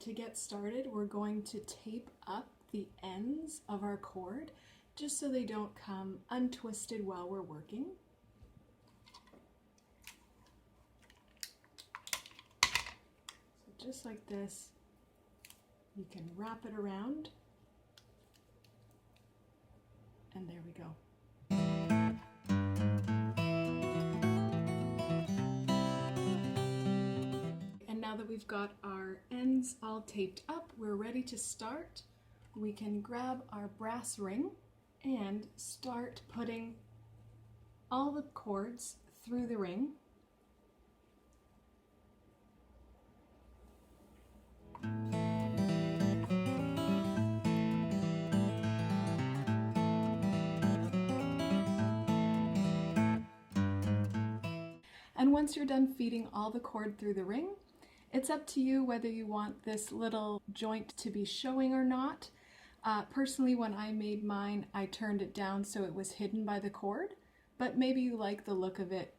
to get started, we're going to tape up the ends of our cord just so they don't come untwisted while we're working. So just like this, you can wrap it around, and there we go. And now that we've got our ends all taped up, we're ready to start. We can grab our brass ring and start putting all the cords through the ring. And once you're done feeding all the cord through the ring, it's up to you whether you want this little joint to be showing or not. Personally, when I made mine, I turned it down so it was hidden by the cord, but maybe you like the look of it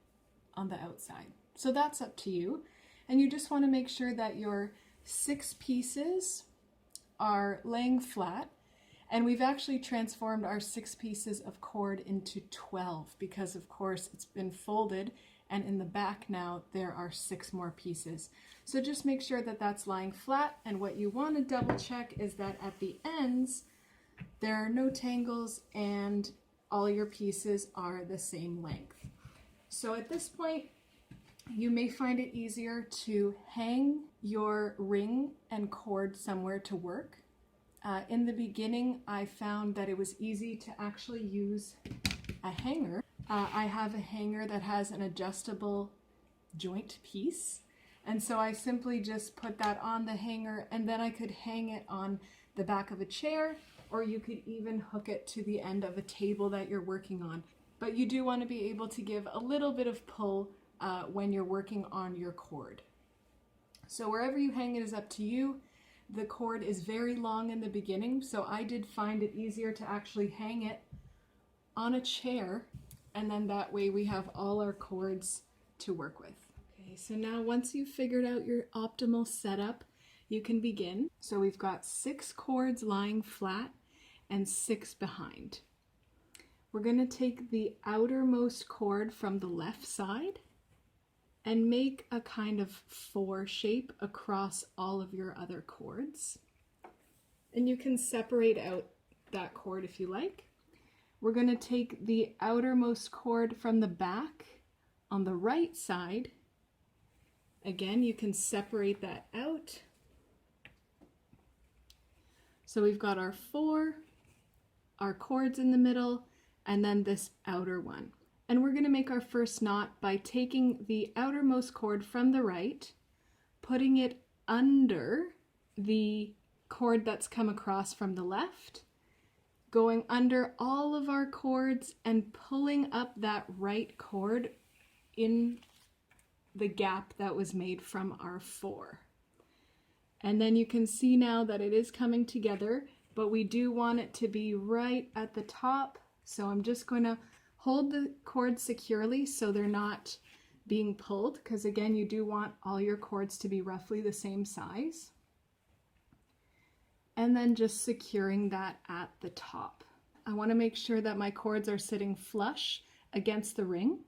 on the outside. So that's up to you. And you just want to make sure that your 6 pieces are laying flat. And we've actually transformed our 6 pieces of cord into 12 because, of course, it's been folded, and in the back now there are 6 more pieces. So just make sure that that's lying flat, and what you want to double check is that at the ends there are no tangles and all your pieces are the same length. So at this point you may find it easier to hang your ring and cord somewhere to work. In the beginning I found that it was easy to actually use a hanger. I have a hanger that has an adjustable joint piece, and so I simply just put that on the hanger, and then I could hang it on the back of a chair, or you could even hook it to the end of a table that you're working on. But you do want to be able to give a little bit of pull when you're working on your cord. So wherever you hang it is up to you. The cord is very long in the beginning, so I did find it easier to actually hang it on a chair, and then that way we have all our cords to work with. Okay, so now once you've figured out your optimal setup, you can begin. So we've got 6 cords lying flat and 6 behind. We're going to take the outermost cord from the left side and make a kind of 4 shape across all of your other cords. And you can separate out that cord if you like. We're going to take the outermost cord from the back on the right side. Again, you can separate that out. So we've got our 4, our cords in the middle, and then this outer one. And we're going to make our first knot by taking the outermost cord from the right, putting it under the cord that's come across from the left, going under all of our cords and pulling up that right cord in the gap that was made from our 4. And then you can see now that it is coming together, but we do want it to be right at the top. So I'm just going to hold the cords securely so they're not being pulled, because again, you do want all your cords to be roughly the same size. And then just securing that at the top. I want to make sure that my cords are sitting flush against the ring.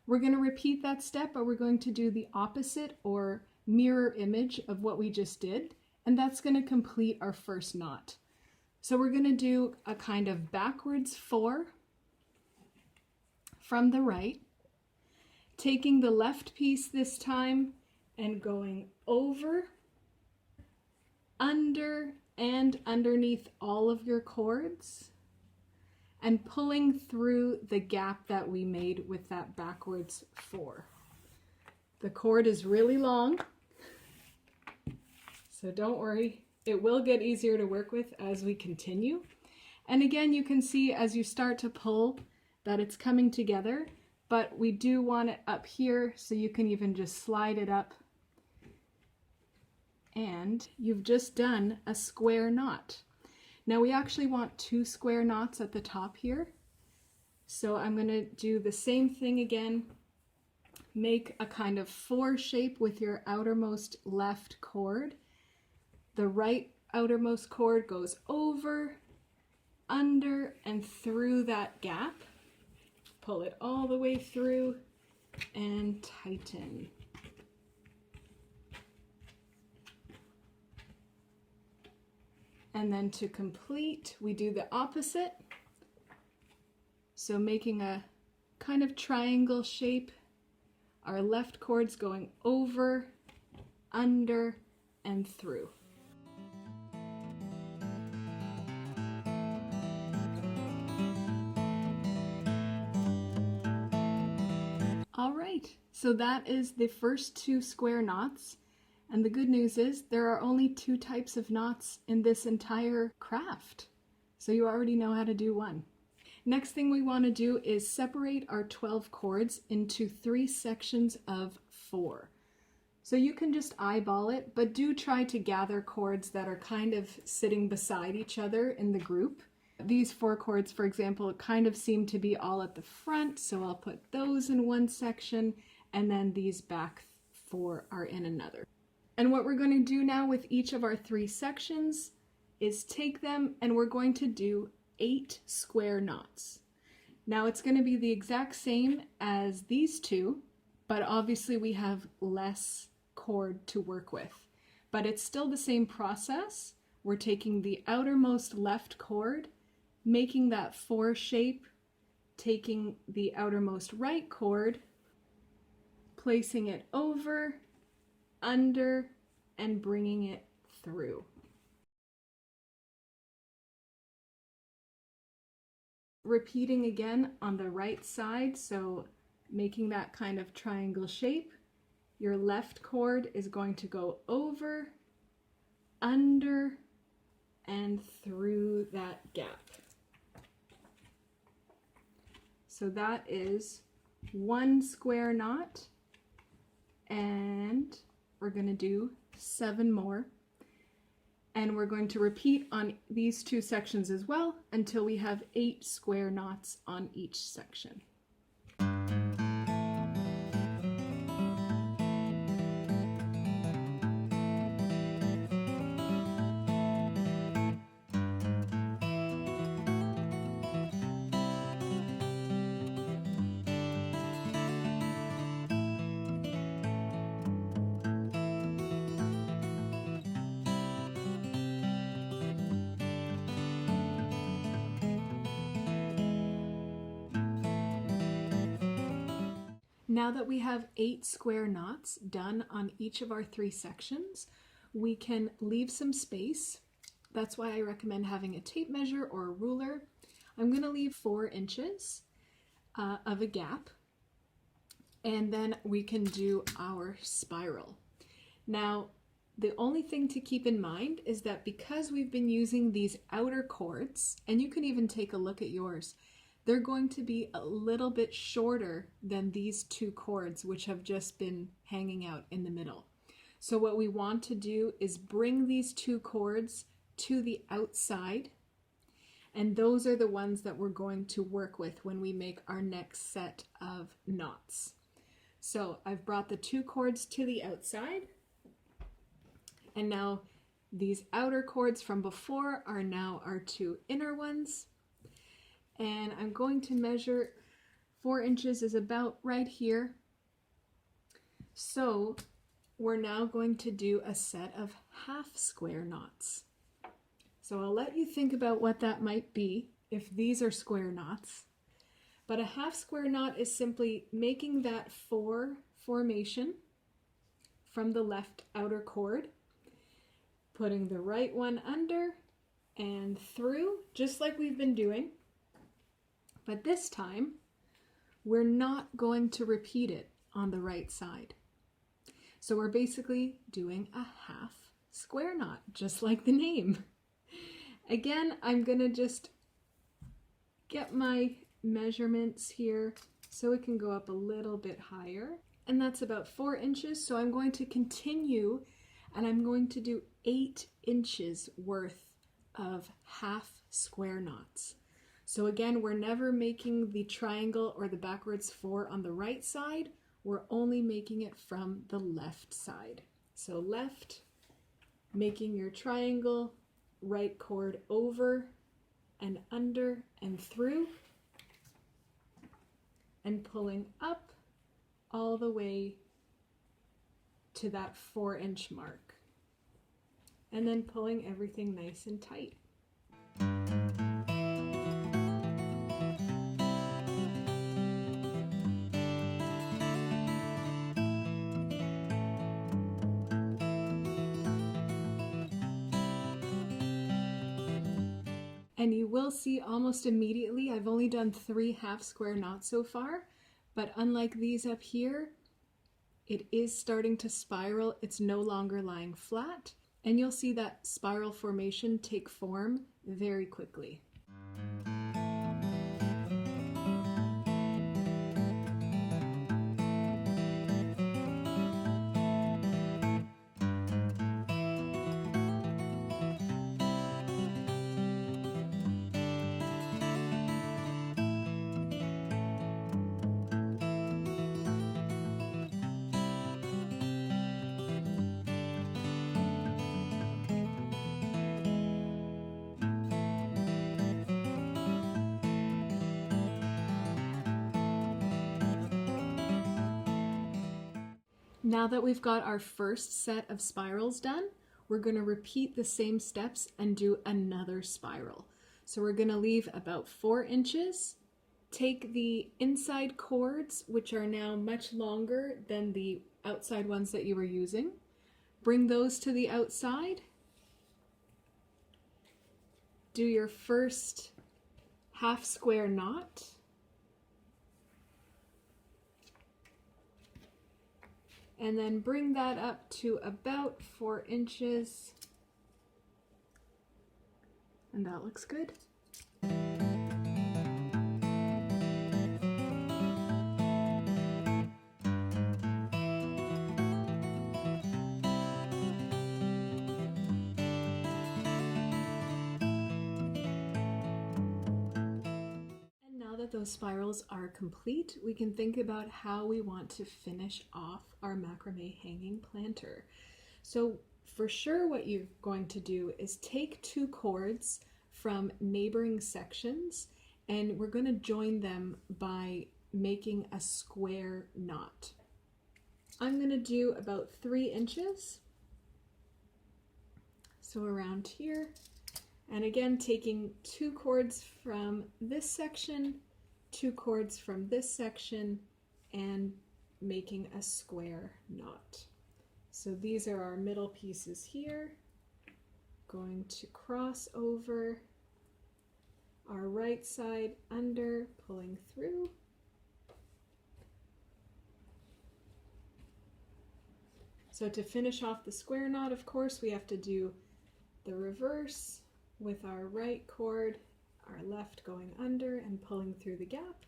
We're going to repeat that step, but we're going to do the opposite or mirror image of what we just did, and that's going to complete our first knot. So we're going to do a kind of backwards 4 from the right, taking the left piece this time and going over, under, and underneath all of your cords, and pulling through the gap that we made with that backwards 4. The cord is really long, so don't worry, it will get easier to work with as we continue. And again, you can see as you start to pull that it's coming together, but we do want it up here, so you can even just slide it up, and you've just done a square knot. Now we actually want 2 square knots at the top here, so I'm going to do the same thing again. Make a kind of 4 shape with your outermost left cord, The right outermost cord goes over, under, and through that gap. Pull it all the way through and tighten. And then to complete, we do the opposite. So making a kind of triangle shape, our left cord's going over, under, and through. All right, so that is the first 2 square knots. And the good news is there are only 2 types of knots in this entire craft. So you already know how to do one. Next thing we want to do is separate our 12 cords into 3 sections of 4. So you can just eyeball it, but do try to gather cords that are kind of sitting beside each other in the group. These 4 cords, for example, kind of seem to be all at the front, so I'll put those in one section, and then these back 4 are in another. And what we're going to do now with each of our 3 sections is take them and we're going to do 8 square knots. Now it's going to be the exact same as these 2, but obviously we have less cord to work with. But it's still the same process. We're taking the outermost left cord, making that 4 shape, taking the outermost right cord, placing it over, under, and bringing it through. Repeating again on the right side, so making that kind of triangle shape. Your left cord is going to go over, under, and through that gap. So that is 1 square knot, and we're going to do 7 more. And we're going to repeat on these 2 sections as well until we have 8 square knots on each section. Now that we have 8 square knots done on each of our 3 sections, we can leave some space. That's why I recommend having a tape measure or a ruler. I'm going to leave 4 inches of a gap, and then we can do our spiral. Now, the only thing to keep in mind is that because we've been using these outer cords, and you can even take a look at yours, they're going to be a little bit shorter than these 2 cords, which have just been hanging out in the middle. So what we want to do is bring these 2 cords to the outside, and those are the ones that we're going to work with when we make our next set of knots. So I've brought the 2 cords to the outside, and now these outer cords from before are now our 2 inner ones. And I'm going to measure 4 inches is about right here. So we're now going to do a set of half square knots. So I'll let you think about what that might be if these are square knots. But a half square knot is simply making that 4 formation from the left outer cord, putting the right one under and through, just like we've been doing. But this time, we're not going to repeat it on the right side. So we're basically doing a half square knot, just like the name. Again, I'm going to just get my measurements here so it can go up a little bit higher. And that's about 4 inches. So I'm going to continue, and I'm going to do 8 inches worth of half square knots. So again, we're never making the triangle or the backwards 4 on the right side. We're only making it from the left side. So left making your triangle, right cord over and under and through, and pulling up all the way to that 4-inch mark, and then pulling everything nice and tight. And you will see almost immediately, I've only done 3 half square knots so far, but unlike these up here, it is starting to spiral. It's no longer lying flat, and you'll see that spiral formation take form very quickly. Now that we've got our first set of spirals done, we're going to repeat the same steps and do another spiral. So we're going to leave about 4 inches, take the inside cords, which are now much longer than the outside ones that you were using, bring those to the outside, do your first half square knot, and then bring that up to about 4 inches, and that looks good. Those spirals are complete, we can think about how we want to finish off our macrame hanging planter. So for sure what you're going to do is take 2 cords from neighboring sections, and we're going to join them by making a square knot. I'm going to do about 3 inches, so around here, and again taking 2 cords from this section, 2 cords from this section, and making a square knot. So these are our middle pieces here, going to cross over our right side under, pulling through, so to finish off the square knot, of course, we have to do the reverse with our right cord, our left going under and pulling through the gap,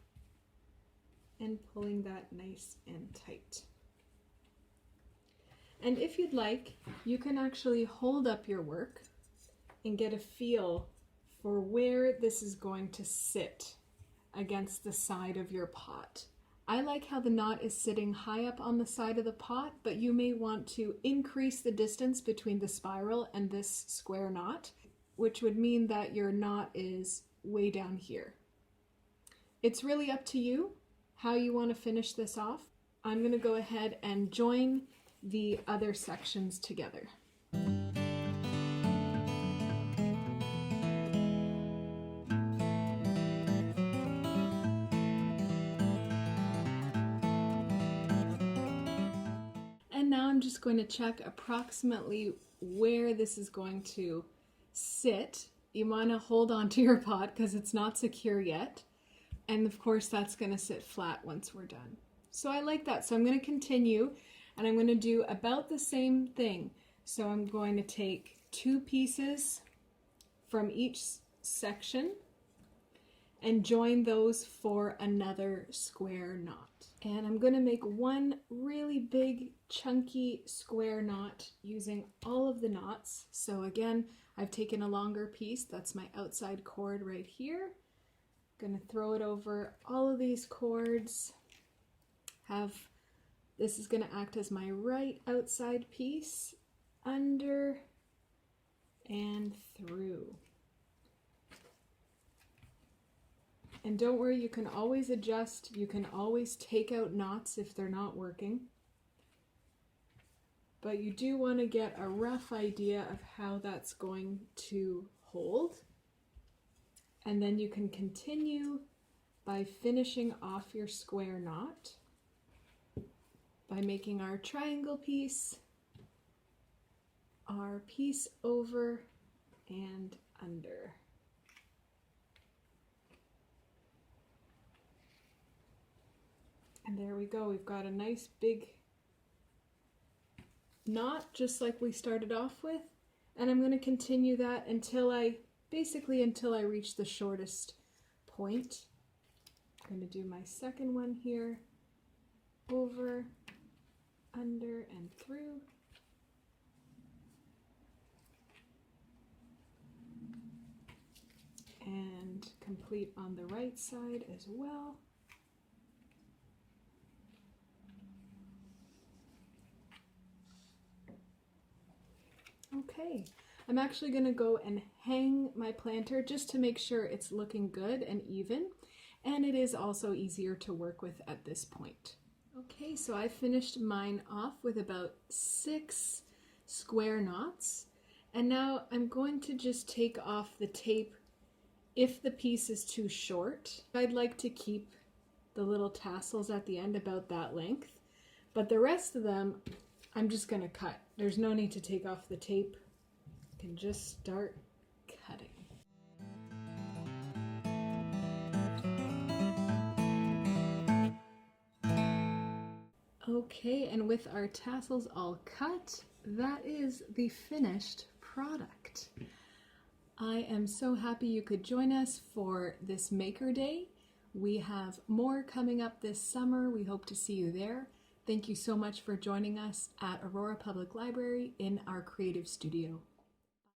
and pulling that nice and tight. And if you'd like, you can actually hold up your work and get a feel for where this is going to sit against the side of your pot. I like how the knot is sitting high up on the side of the pot, but you may want to increase the distance between the spiral and this square knot, which would mean that your knot is way down here. It's really up to you how you want to finish this off. I'm going to go ahead and join the other sections together. And now I'm just going to check approximately where this is going to sit. You want to hold on to your pot because it's not secure yet. And of course that's going to sit flat once we're done. So I like that. So I'm going to continue, and I'm going to do about the same thing. So I'm going to take 2 pieces from each section and join those for another square knot. And I'm going to make one really big chunky square knot using all of the knots. So again, I've taken a longer piece, that's my outside cord right here. I'm going to throw it over all of these cords. This is going to act as my right outside piece, under, and through. And don't worry, you can always adjust. You can always take out knots if they're not working. But you do want to get a rough idea of how that's going to hold. And then you can continue by finishing off your square knot by making our triangle piece, our piece over and under. And there we go, we've got a nice big knot just like we started off with, and I'm going to continue that until I reach the shortest point. I'm going to do my second one here, over, under, and through. And complete on the right side as well. Okay, I'm actually going to go and hang my planter just to make sure it's looking good and even, and it is also easier to work with at this point. Okay, so I finished mine off with about 6 square knots, and now I'm going to just take off the tape if the piece is too short. I'd like to keep the little tassels at the end about that length, but the rest of them I'm just going to cut. There's no need to take off the tape. You can just start cutting. Okay, and with our tassels all cut, that is the finished product. I am so happy you could join us for this Maker Day. We have more coming up this summer. We hope to see you there. Thank you so much for joining us at Aurora Public Library in our creative studio.